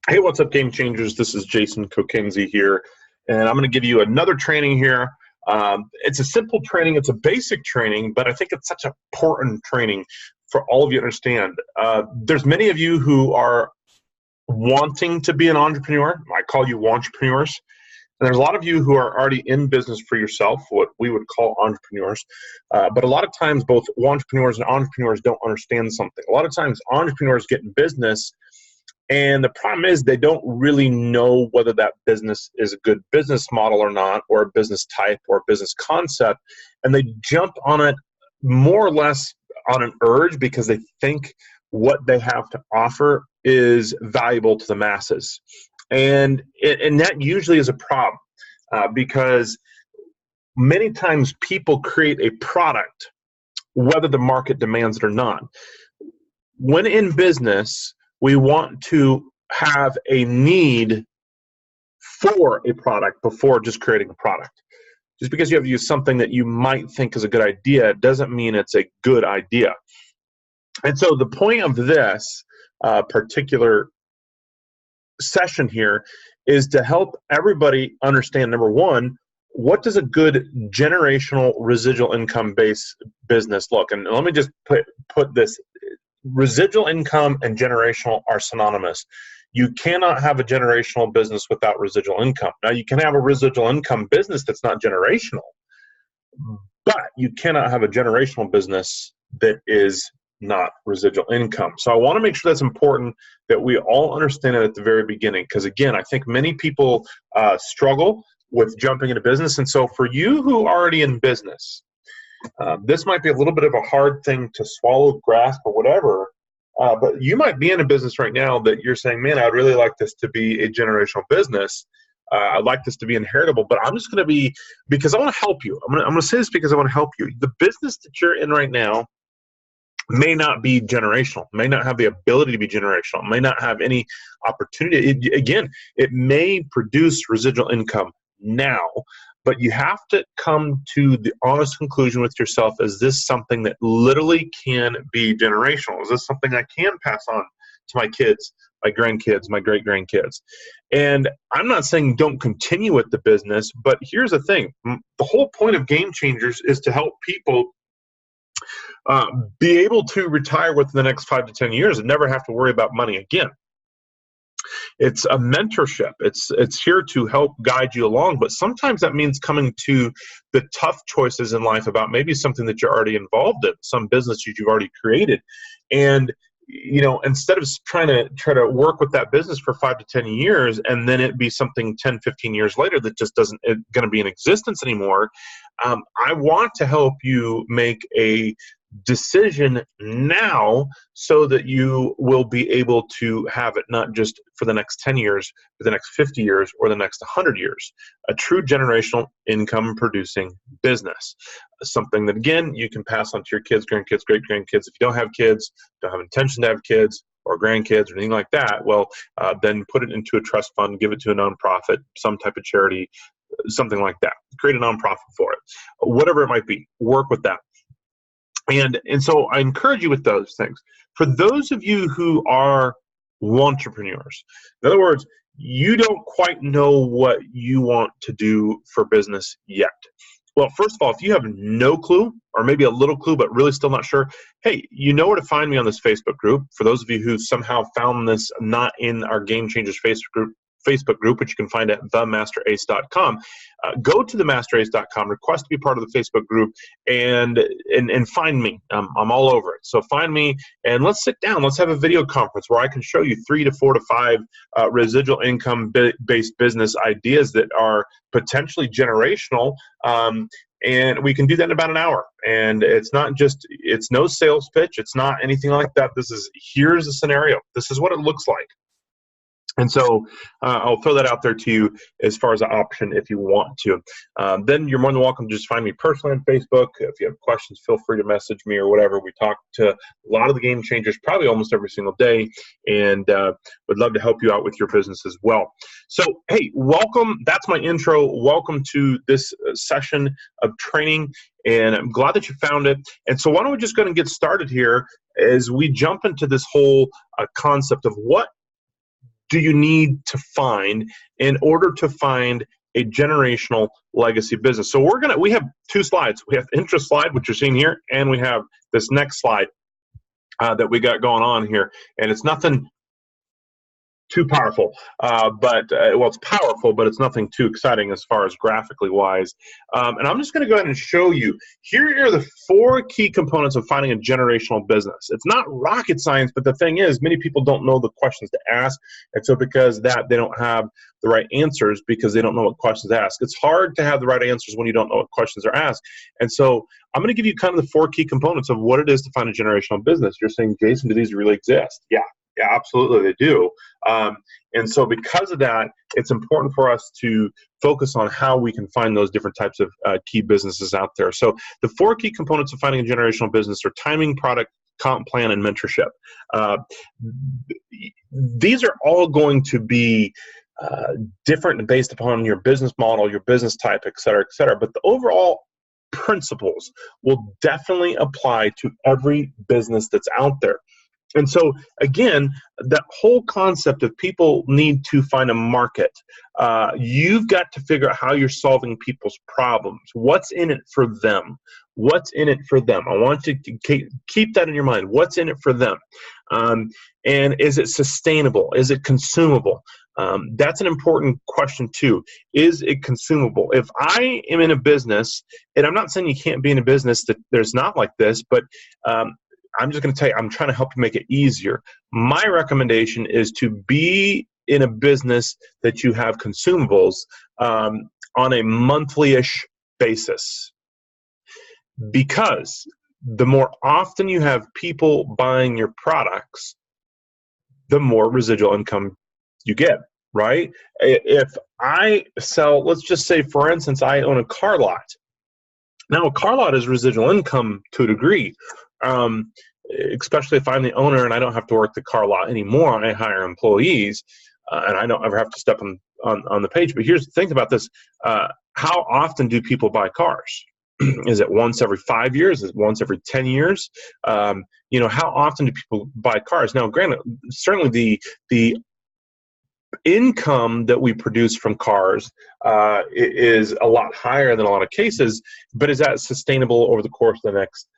Hey, what's up, game changers? This is Jason Kokenzie here, and I'm going to give you another training here. It's a simple training. It's a basic training, but I think it's such an important training for all of you to understand. There's many of you who are wanting to be an entrepreneur. I call you wantrepreneurs. And there's a lot of you who are already in business for yourself, what we would call entrepreneurs. But a lot of times, both entrepreneurs and entrepreneurs don't understand something. A lot of times, entrepreneurs get in business, and the problem is they don't really know whether that business is a good business model or not, or a business type or a business concept. And they jump on it more or less on an urge because they think what they have to offer is valuable to the masses. And that usually is a problem because many times people create a product, whether the market demands it or not. When in business, we want to have a need for a product before just creating a product. Just because you have to use something that you might think is a good idea doesn't mean it's a good idea. And so the point of this particular session here is to help everybody understand, number one, what does a good generational residual income based business look? And let me just put this. Residual income and generational are synonymous. You cannot have a generational business without residual income. Now, you can have a residual income business that's not generational, but you cannot have a generational business that is not residual income. So I want to make sure that's important that we all understand it at the very beginning, because again, I think many people struggle with jumping into business. And so for you who are already in business, this might be a little bit of a hard thing to swallow, grasp, or whatever, but you might be in a business right now that you're saying, man, I'd really like this to be a generational business. I'd like this to be inheritable, but I'm just going to be, because I want to help you. I'm going to say this because I want to help you. The business that you're in right now may not be generational, may not have the ability to be generational, may not have any opportunity. It may produce residual income now, but you have to come to the honest conclusion with yourself: is this something that literally can be generational? Is this something I can pass on to my kids, my grandkids, my great-grandkids? And I'm not saying don't continue with the business, but here's the thing. The whole point of Game Changers is to help people be able to retire within the next 5 to 10 years and never have to worry about money again. It's a mentorship. It's here to help guide you along, but sometimes that means coming to the tough choices in life about maybe something that you're already involved in, some business that you've already created. And instead of trying to work with that business for 5 to 10 years and then it be something 10, 15 years later that just isn't going to be in existence anymore, I want to help you make a decision now so that you will be able to have it not just for the next 10 years, for the next 50 years, or the next 100 years. A true generational income producing business. Something that, again, you can pass on to your kids, grandkids, great-grandkids. If you don't have kids, don't have intention to have kids or grandkids or anything like that, well, then put it into a trust fund, give it to a nonprofit, some type of charity, something like that. Create a nonprofit for it. Whatever it might be, work with that. And so I encourage you with those things. For those of you who are wantrepreneurs, in other words, you don't quite know what you want to do for business yet. Well, first of all, if you have no clue, or maybe a little clue, but really still not sure, hey, you know where to find me on this Facebook group. For those of you who somehow found this not in our Game Changers Facebook group, which you can find at themasterace.com. Go to themasterace.com, request to be part of the Facebook group, and find me. I'm all over it. So find me and let's sit down. Let's have a video conference where I can show you 3 to 4 to 5 residual income based business ideas that are potentially generational. And we can do that in about an hour. And it's no sales pitch. It's not anything like that. Here's a scenario. This is what it looks like. And so I'll throw that out there to you as far as an option if you want to. Then you're more than welcome to just find me personally on Facebook. If you have questions, feel free to message me or whatever. We talk to a lot of the Game Changers probably almost every single day, and would love to help you out with your business as well. So, hey, welcome. That's my intro. Welcome to this session of training, and I'm glad that you found it. And so why don't we just go ahead and get started here as we jump into this whole concept of what do you need to find in order to find a generational legacy business? So we have two slides. We have the interest slide, which you're seeing here, and we have this next slide that we got going on here. And it's nothing too powerful, well, it's powerful, but it's nothing too exciting as far as graphically wise. And I'm just going to go ahead and show you. Here are the 4 key components of finding a generational business. It's not rocket science, but the thing is, many people don't know the questions to ask, and so because that, they don't have the right answers because they don't know what questions to ask. It's hard to have the right answers when you don't know what questions are asked. And so I'm going to give you kind of the 4 key components of what it is to find a generational business. You're saying, Jason, do these really exist? Yeah, absolutely, they do. And so because of that, it's important for us to focus on how we can find those different types of key businesses out there. So the 4 key components of finding a generational business are timing, product, comp plan, and mentorship. These are all going to be different based upon your business model, your business type, et cetera, et cetera. But the overall principles will definitely apply to every business that's out there. And so, again, that whole concept of people need to find a market. You've got to figure out how you're solving people's problems. What's in it for them? What's in it for them? I want you to keep that in your mind. What's in it for them? And is it sustainable? Is it consumable? That's an important question too. Is it consumable? If I am in a business, and I'm not saying you can't be in a business that there's not like this, but I'm just going to tell you, I'm trying to help you make it easier. My recommendation is to be in a business that you have consumables on a monthly-ish basis. Because the more often you have people buying your products, the more residual income you get, right? If I sell, let's just say, for instance, I own a car lot. Now, a car lot is residual income to a degree. Especially if I'm the owner and I don't have to work the car lot anymore, I hire employees, and I don't ever have to step on the page. But here's the thing about this: how often do people buy cars? Is it once every 5 years? Is it once every 10 years? How often do people buy cars? Now, granted, certainly the income that we produce from cars is a lot higher than a lot of cases, but is that sustainable over the course of the next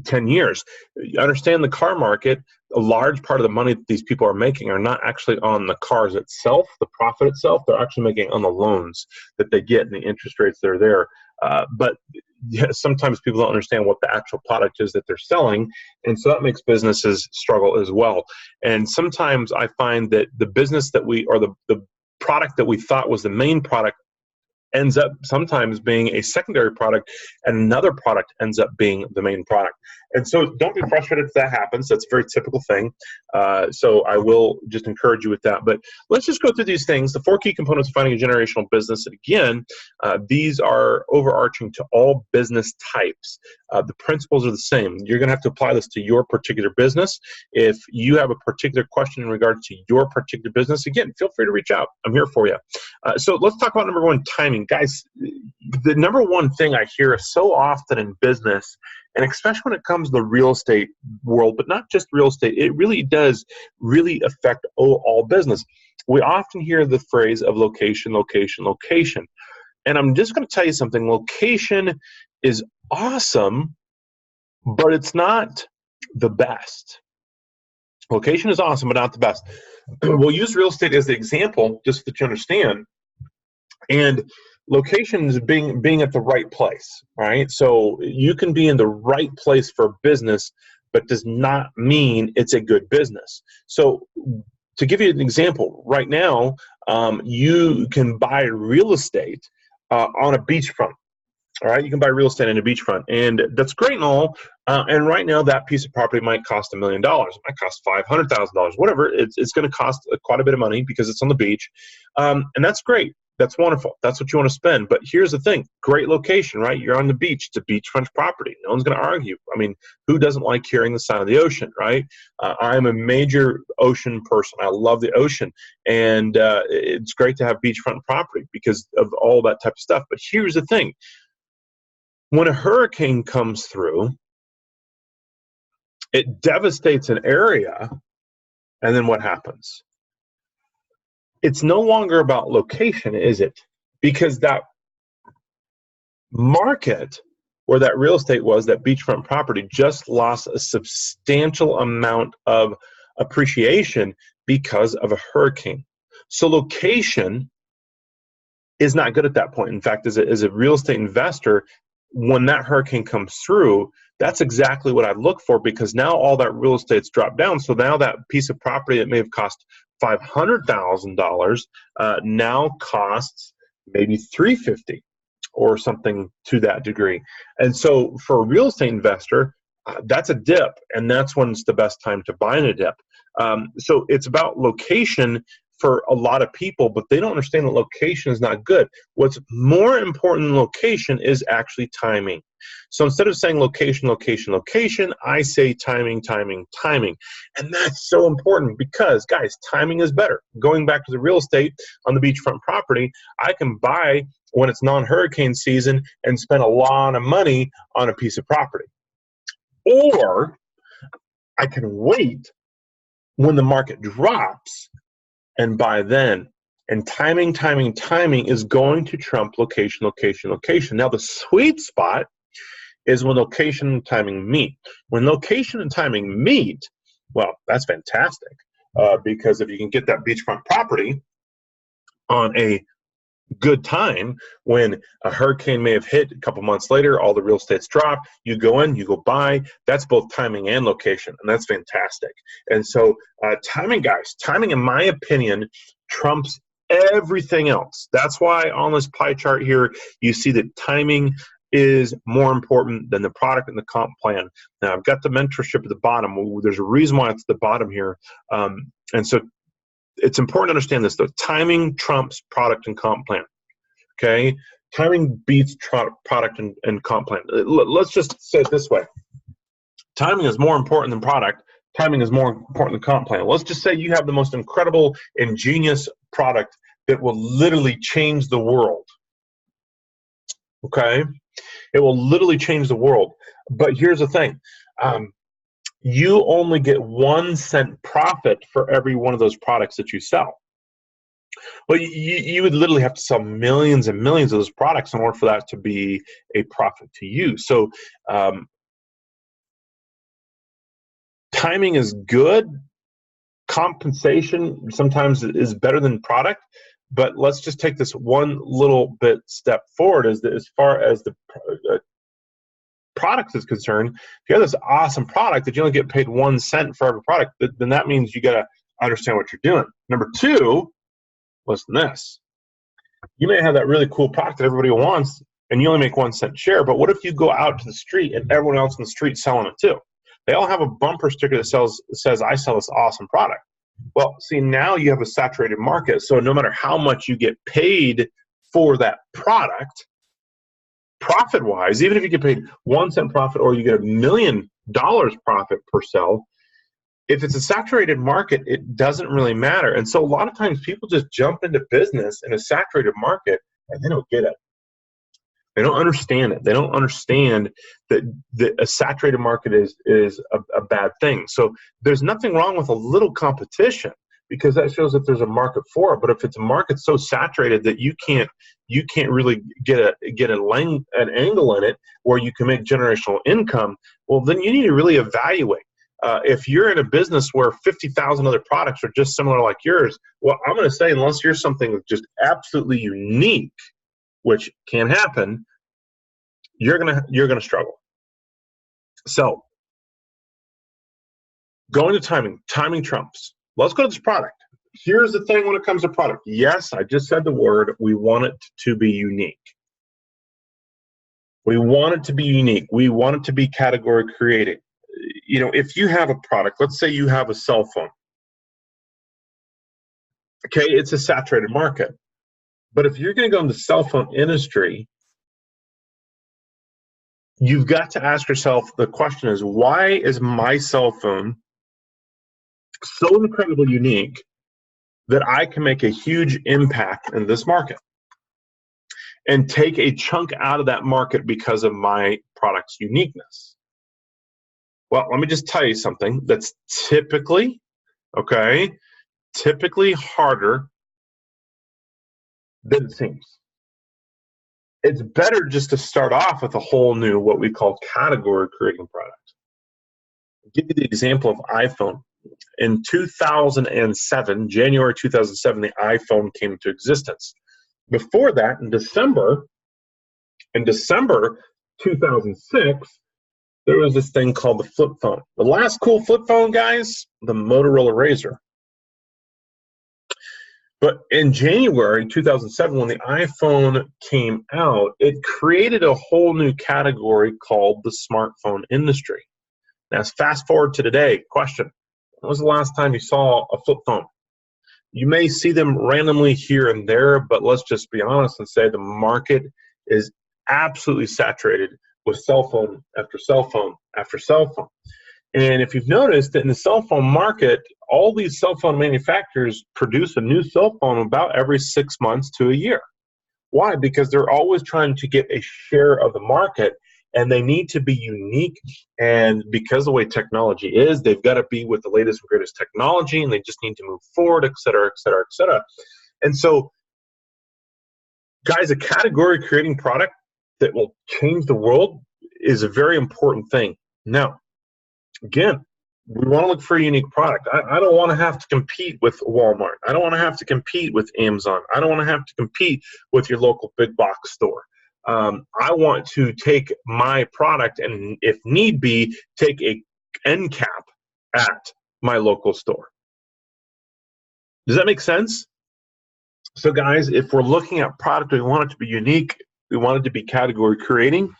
10 years? You understand the car market, a large part of the money that these people are making are not actually on the cars itself, the profit itself. They're actually making on the loans that they get and the interest rates that are there. But sometimes people don't understand what the actual product is that they're selling, and so that makes businesses struggle as well. And sometimes I find that the business that the product that we thought was the main product ends up sometimes being a secondary product, and another product ends up being the main product. And so don't be frustrated if that happens. That's a very typical thing. So I will just encourage you with that. But let's just go through these things, the 4 key components of finding a generational business. And again, these are overarching to all business types. The principles are the same. You're going to have to apply this to your particular business. If you have a particular question in regard to your particular business, again, feel free to reach out. I'm here for you. So let's talk about number 1, timing. Guys, the number 1 thing I hear so often in business, and especially when it comes to the real estate world, but not just real estate, it really does really affect all business. We often hear the phrase of location, location, location. And I'm just going to tell you something. Location is awesome, but it's not the best. Location is awesome, but not the best. We'll use real estate as the example, just so that you understand. And location is being at the right place, right? So you can be in the right place for business, but does not mean it's a good business. So to give you an example, right now, you can buy real estate on a beachfront. All right, you can buy real estate in a beachfront, and that's great and all. And right now, that piece of property might cost $1 million. It might cost $500,000, whatever. It's going to cost quite a bit of money because it's on the beach, and that's great. That's wonderful. That's what you want to spend. But here's the thing: great location, right? You're on the beach. It's a beachfront property. No one's going to argue. I mean, who doesn't like hearing the sound of the ocean, right? I'm a major ocean person. I love the ocean, and it's great to have beachfront property because of all that type of stuff. But here's the thing: when a hurricane comes through, it devastates an area, And then what happens? It's no longer about location, is it? Because that market where that real estate was, that beachfront property, just lost a substantial amount of appreciation because of a hurricane. So location is not good at that point. In fact, as a real estate investor, when that hurricane comes through, that's exactly what I look for, because now all that real estate's dropped down. So now that piece of property that may have cost $500,000 now costs maybe $350,000 or something to that degree. And so for a real estate investor, that's a dip, and that's when it's the best time to buy in a dip. So it's about location for a lot of people, but they don't understand that location is not good. What's more important than location is actually timing. So instead of saying location, location, location, I say timing, timing, timing. And that's so important because, guys, timing is better. Going back to the real estate on the beachfront property, I can buy when it's non-hurricane season and spend a lot of money on a piece of property. Or I can wait when the market drops and buy then. And timing, timing, timing is going to trump location, location, location. Now the sweet spot is when location and timing meet. When location and timing meet, well, that's fantastic, because if you can get that beachfront property on a good time when a hurricane may have hit a couple months later, all the real estate's dropped, you go in, you go buy, that's both timing and location, and that's fantastic. And so timing, guys, timing, in my opinion, trumps everything else. That's why on this pie chart here, you see that timing is more important than the product and the comp plan. Now, I've got the mentorship at the bottom. There's a reason why it's at the bottom here. And so it's important to understand this, though. Timing trumps product and comp plan, okay? Timing beats product and comp plan. Let's just say it this way. Timing is more important than product. Timing is more important than comp plan. Let's just say you have the most incredible, ingenious product that will literally change the world, okay? It will literally change the world. But here's the thing. You only get 1 cent profit for every one of those products that you sell. Well, you would literally have to sell millions and millions of those products in order for that to be a profit to you. So timing is good. Compensation sometimes is better than product. But let's just take this one little bit step forward, as far as the product is concerned. If you have this awesome product that you only get paid 1 cent for every product, then that means you got to understand what you're doing. Number two, listen to this. You may have that really cool product that everybody wants, and you only make 1 cent share, but what if you go out to the street and everyone else in the street selling it too? They all have a bumper sticker that says, I sell this awesome product. Well, see, now you have a saturated market, so no matter how much you get paid for that product, profit-wise, even if you get paid 1 cent profit or you get $1 million profit per sell, if it's a saturated market, it doesn't really matter. And so a lot of times people just jump into business in a saturated market and they don't get it. They don't understand it. They don't understand that a saturated market is a bad thing. So there's nothing wrong with a little competition, because that shows that there's a market for it. But if it's a market so saturated that you can't really get an angle in it where you can make generational income, well, then you need to really evaluate. If you're in a business where 50,000 other products are just similar like yours, well, I'm going to say, unless you're something just absolutely unique, which can happen, you're gonna struggle. So going to timing trumps. Let's go to this product. Here's the thing when it comes to product. Yes, I just said the word. We want it to be unique. We want it to be unique. We want it to be category creating. You know, if you have a product, let's say you have a cell phone. Okay, it's a saturated market. But if you're going to go in the cell phone industry, you've got to ask yourself, the question is, why is my cell phone so incredibly unique that I can make a huge impact in this market and take a chunk out of that market because of my product's uniqueness? Well, let me just tell you something. That's typically okay? Typically harder than it seems. It's better just to start off with a whole new, what we call category creating product. I'll give you the example of iPhone. In 2007, January 2007, the iPhone came into existence. Before that, in December 2006, there was this thing called the flip phone. The last cool flip phone, guys, the Motorola Razr. But in January 2007, when the iPhone came out, it created a whole new category called the smartphone industry. Now, fast forward to today, question. When was the last time you saw a flip phone? You may see them randomly here and there, but let's just be honest and say the market is absolutely saturated with cell phone after cell phone after cell phone. And if you've noticed that in the cell phone market, all these cell phone manufacturers produce a new cell phone about every 6 months to a year. Why? Because they're always trying to get a share of the market, and they need to be unique. And because of the way technology is, they've got to be with the latest and greatest technology, and they just need to move forward, et cetera, et cetera, et cetera. And so, guys, a category creating product that will change the world is a very important thing. Now, again, we want to look for a unique product. I don't want to have to compete with Walmart. I don't want to have to compete with Amazon. I don't want to have to compete with your local big box store. I want to take my product and, if need be, take a end cap at my local store. Does that make sense? So, guys, if we're looking at product, we want it to be unique. We want it to be category creating.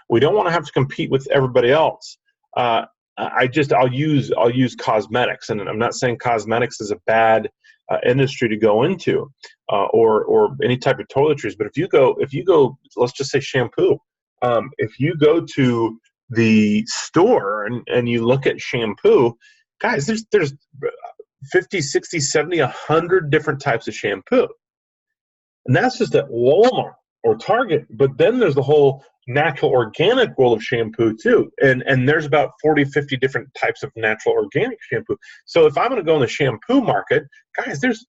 We don't want to have to compete with everybody else. I'll use cosmetics, and I'm not saying cosmetics is a bad industry to go into, or any type of toiletries. But if you go, let's just say shampoo. If you go to the store and you look at shampoo, guys, there's 50, 60, 70, 100 different types of shampoo, and that's just at Walmart or Target. But then there's the whole natural organic world of shampoo too, and there's about 40, 50 different types of natural organic shampoo. So if I'm going to go in the shampoo market, guys, there's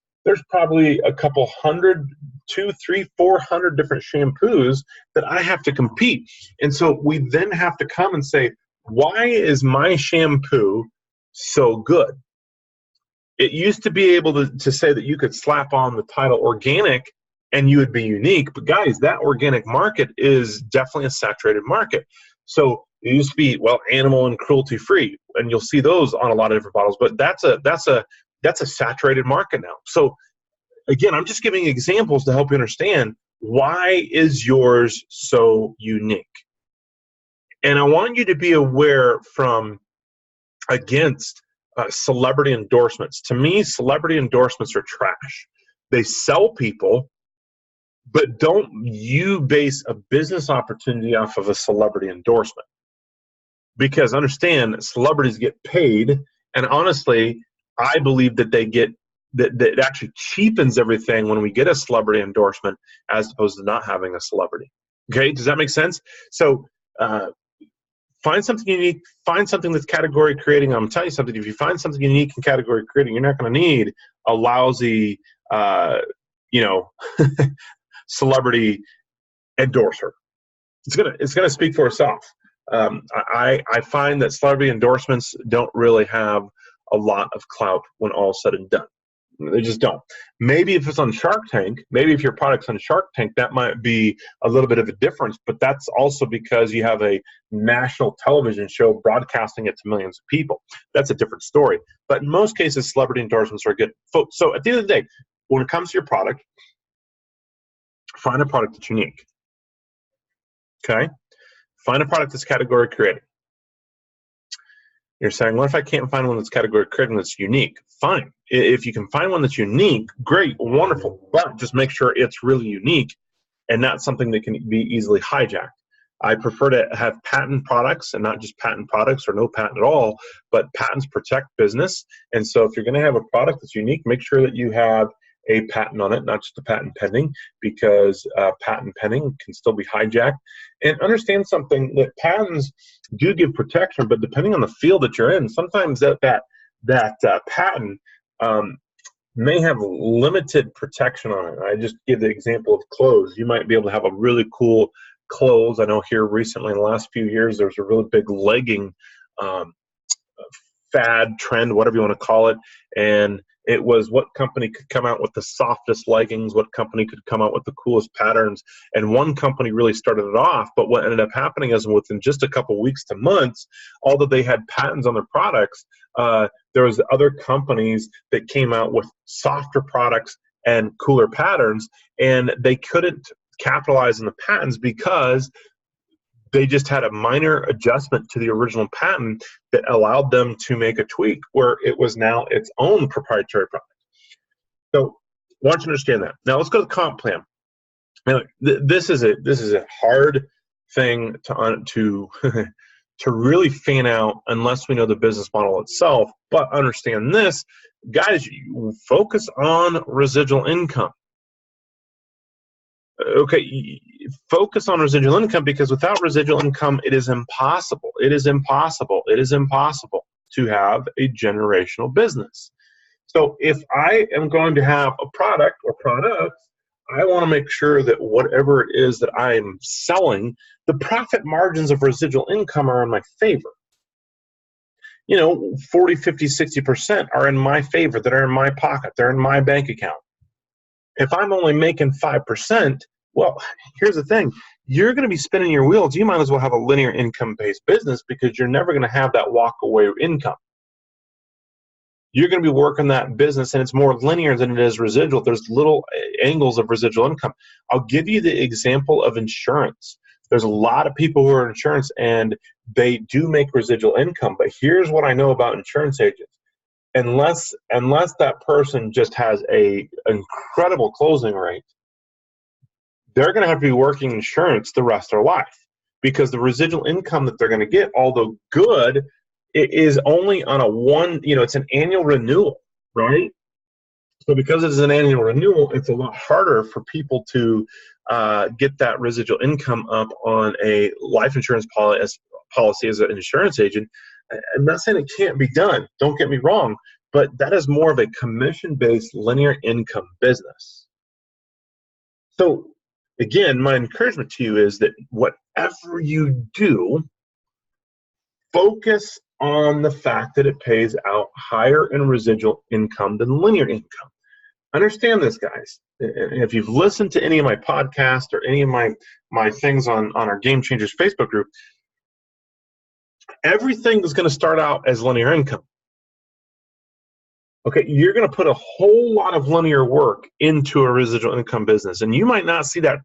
probably a couple hundred, 200, 300, 400 different shampoos that I have to compete. And so we then have to come and say, why is my shampoo so good? It used to be able to say that you could slap on the title organic and you would be unique. But guys, that organic market is definitely a saturated market. So it used to be, well, animal and cruelty free, and you'll see those on a lot of different bottles. But that's a saturated market now. So again, I'm just giving examples to help you understand why is yours so unique. And I want you to be aware against celebrity endorsements. To me, celebrity endorsements are trash. They sell people. But don't you base a business opportunity off of a celebrity endorsement. Because understand, celebrities get paid, and honestly, I believe that that it actually cheapens everything when we get a celebrity endorsement as opposed to not having a celebrity. Okay, does that make sense? So find something unique, find something that's category creating. I'm telling you something, if you find something unique in category creating, you're not going to need a lousy, celebrity endorser. It's gonna speak for itself. I find that celebrity endorsements don't really have a lot of clout when all said and done. They just don't. Maybe if it's on Shark Tank, maybe if your product's on Shark Tank, that might be a little bit of a difference, but that's also because you have a national television show broadcasting it to millions of people. That's a different story. But in most cases, celebrity endorsements are good. So at the end of the day, when it comes to your product, find a product that's unique. Okay? Find a product that's category creating. You're saying, what if I can't find one that's category creating that's unique? Fine. If you can find one that's unique, great, wonderful. But just make sure it's really unique and not something that can be easily hijacked. I prefer to have patent products, and not just patent products or no patent at all, but patents protect business. And so if you're going to have a product that's unique, make sure that you have a patent on it, not just a patent pending, because patent pending can still be hijacked. And understand something, that patents do give protection, but depending on the field that you're in, sometimes that patent may have limited protection on it. I just give the example of clothes. You might be able to have a really cool clothes. I know here recently in the last few years, there's a really big legging fad, trend, whatever you want to call it. And it was what company could come out with the softest leggings, what company could come out with the coolest patterns. And one company really started it off, but what ended up happening is within just a couple weeks to months, although they had patents on their products, there was other companies that came out with softer products and cooler patterns, and they couldn't capitalize on the patents because they just had a minor adjustment to the original patent that allowed them to make a tweak where it was now its own proprietary product. So I want you to understand that. Now let's go to the comp plan. Now, this is a hard thing to to really fan out unless we know the business model itself. But understand this, guys, you focus on residual income. Okay, focus on residual income, because without residual income, it is impossible. It is impossible. It is impossible to have a generational business. So if I am going to have a product or products, I want to make sure that whatever it is that I am selling, the profit margins of residual income are in my favor. You know, 40, 50, 60% are in my favor, that are in my pocket, they're in my bank account. If I'm only making 5%, well, here's the thing. You're going to be spinning your wheels. You might as well have a linear income-based business, because you're never going to have that walk-away income. You're going to be working that business, and it's more linear than it is residual. There's little angles of residual income. I'll give you the example of insurance. There's a lot of people who are in insurance, and they do make residual income. But here's what I know about insurance agents. Unless that person just has an incredible closing rate, they're going to have to be working insurance the rest of their life, because the residual income that they're going to get, although good, it is only on it's an annual renewal, right? So because it is an annual renewal, it's a lot harder for people to get that residual income up on a life insurance policy as an insurance agent. I'm not saying it can't be done, don't get me wrong, but that is more of a commission-based linear income business. So again, my encouragement to you is that whatever you do, focus on the fact that it pays out higher in residual income than linear income. Understand this, guys. If you've listened to any of my podcasts or any of my things on our Game Changers Facebook group, everything is going to start out as linear income. Okay, you're going to put a whole lot of linear work into a residual income business, and you might not see that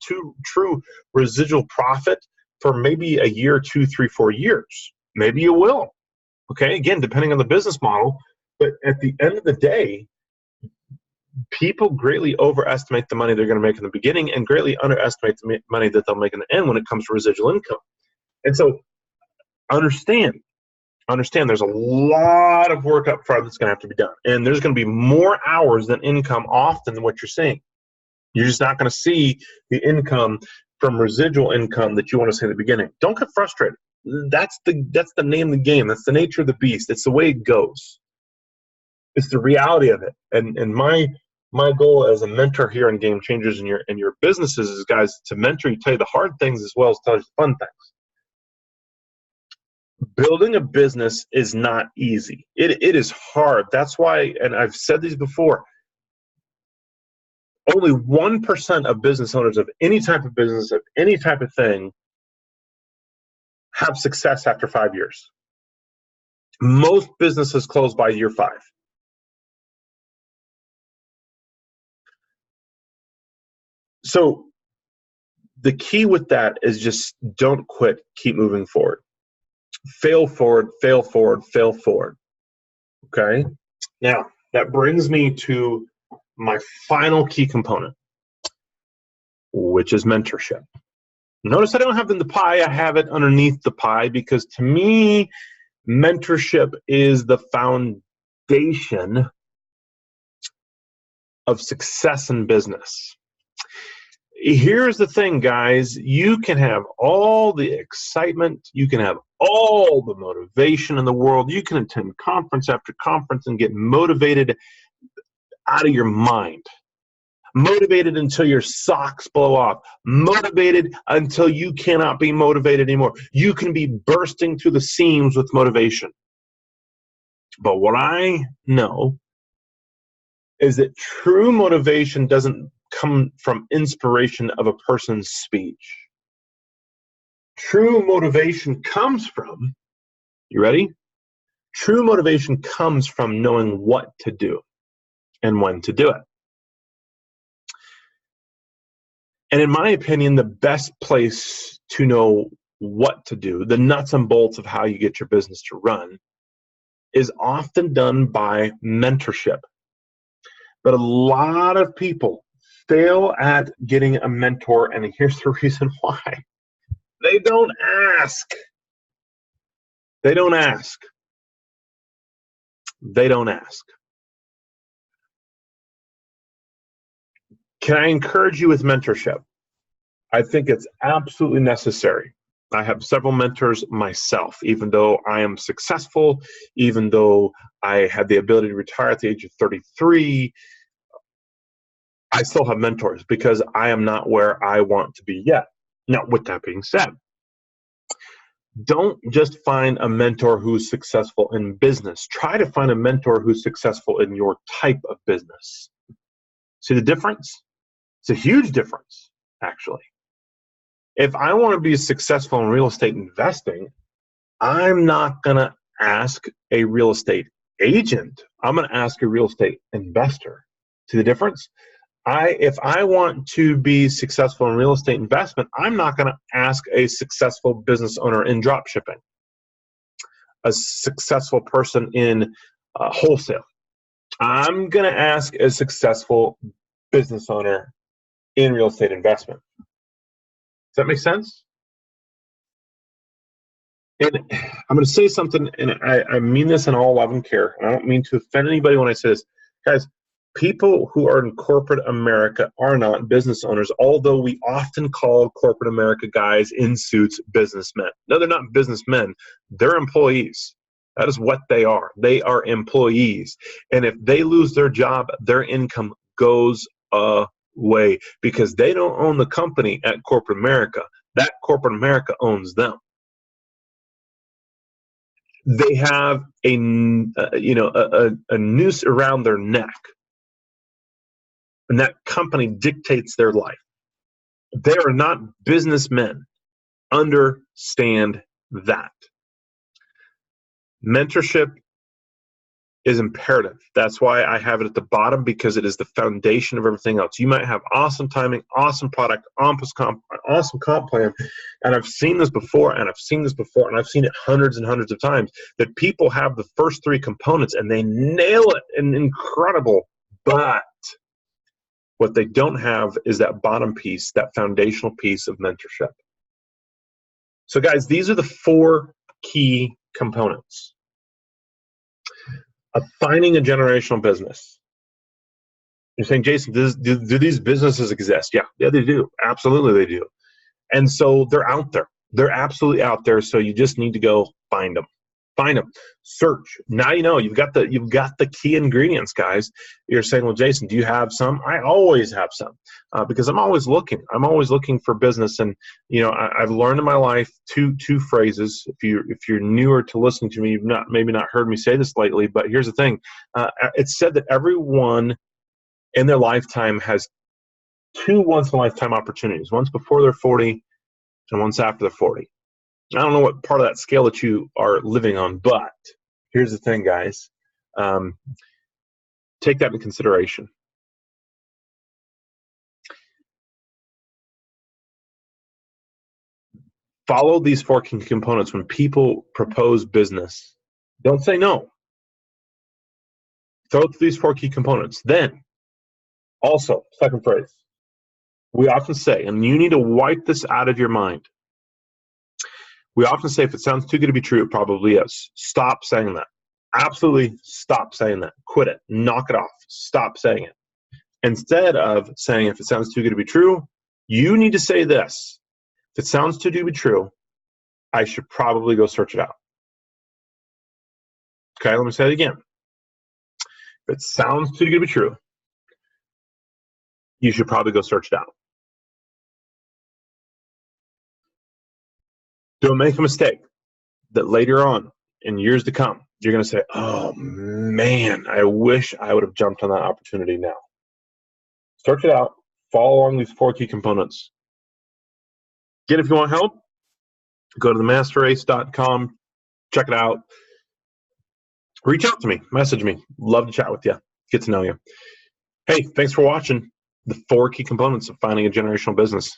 true residual profit for maybe a year, 2, 3, 4 years. Maybe you will. Okay, again, depending on the business model. But at the end of the day, people greatly overestimate the money they're going to make in the beginning and greatly underestimate the money that they'll make in the end when it comes to residual income. And so understand there's a lot of work up front that's going to have to be done. And there's going to be more hours than income often than what you're seeing. You're just not going to see the income from residual income that you want to see in the beginning. Don't get frustrated. That's the name of the game. That's the nature of the beast. It's the way it goes. It's the reality of it. And my goal as a mentor here in Game Changers and your businesses is, guys, to mentor you, tell you the hard things as well as tell you the fun things. Building a business is not easy. It is hard. That's why, and I've said these before, only 1% of business owners of any type of business, of any type of thing, have success after 5 years. Most businesses close by year 5. So the key with that is just don't quit, keep moving forward. Fail forward, fail forward, fail forward. Okay? Now, that brings me to my final key component, which is mentorship. Notice I don't have it in the pie, I have it underneath the pie, because to me, mentorship is the foundation of success in business. Here's the thing, guys. You can have all the excitement, you can have all the motivation in the world, you can attend conference after conference and get motivated out of your mind. Motivated until your socks blow off. Motivated until you cannot be motivated anymore. You can be bursting through the seams with motivation. But what I know is that true motivation doesn't come from inspiration of a person's speech. True motivation comes from, you ready? True motivation comes from knowing what to do and when to do it. And in my opinion, the best place to know what to do, the nuts and bolts of how you get your business to run, is often done by mentorship. But a lot of people fail at getting a mentor, and here's the reason why. They don't ask. They don't ask. They don't ask. Can I encourage you with mentorship? I think it's absolutely necessary. I have several mentors myself, even though I am successful, even though I had the ability to retire at the age of 33, I still have mentors because I am not where I want to be yet. Now, with that being said, don't just find a mentor who's successful in business. Try to find a mentor who's successful in your type of business. See the difference? It's a huge difference, actually. If I want to be successful in real estate investing, I'm not going to ask a real estate agent. I'm going to ask a real estate investor. See the difference? If I want to be successful in real estate investment, I'm not going to ask a successful business owner in drop shipping, a successful person in wholesale. I'm going to ask a successful business owner in real estate investment. Does that make sense? And I'm going to say something, and I mean this in all love and care. And I don't mean to offend anybody when I say this. Guys, people who are in corporate America are not business owners, although we often call corporate America guys in suits businessmen. No, they're not businessmen. They're employees. That is what they are. They are employees. And if they lose their job, their income goes away because they don't own the company at corporate America. That corporate America owns them. They have a noose around their neck, and that company dictates their life. They are not businessmen. Understand that. Mentorship is imperative. That's why I have it at the bottom, because it is the foundation of everything else. You might have awesome timing, awesome product, awesome comp plan, and I've seen this before, and I've seen it hundreds and hundreds of times, that people have the first three components and they nail it and incredible, but what they don't have is that bottom piece, that foundational piece of mentorship. So guys, these are the four key components of finding a generational business. You're saying, Jason, do these businesses exist? Yeah, they do. Absolutely they do. And so they're out there. They're absolutely out there. So you just need to go find them. Find them. Search. Now you know you've got the key ingredients, guys. You're saying, well, Jason, do you have some? I always have some because I'm always looking. I'm always looking for business, and I've learned in my life two phrases. If you're newer to listening to me, you've maybe not heard me say this lately. But here's the thing: it's said that everyone in their lifetime has two once-in-a-lifetime opportunities. Once before they're 40, and once after they're 40. I don't know what part of that scale that you are living on, but here's the thing, guys. Take that into consideration. Follow these four key components when people propose business. Don't say no. Throw these four key components. Then, also, second phrase, we often say, and you need to wipe this out of your mind, we often say, if it sounds too good to be true, it probably is. Stop saying that. Absolutely stop saying that. Quit it. Knock it off. Stop saying it. Instead of saying, if it sounds too good to be true, you need to say this. If it sounds too good to be true, I should probably go search it out. Okay, let me say it again. If it sounds too good to be true, you should probably go search it out. Don't make a mistake that later on in years to come, you're going to say, oh man, I wish I would have jumped on that opportunity now. Search it out. Follow along these 4 key components. Again, if you want help, go to themasterrace.com. Check it out. Reach out to me. Message me. Love to chat with you. Get to know you. Hey, thanks for watching the 4 key components of finding a generational business.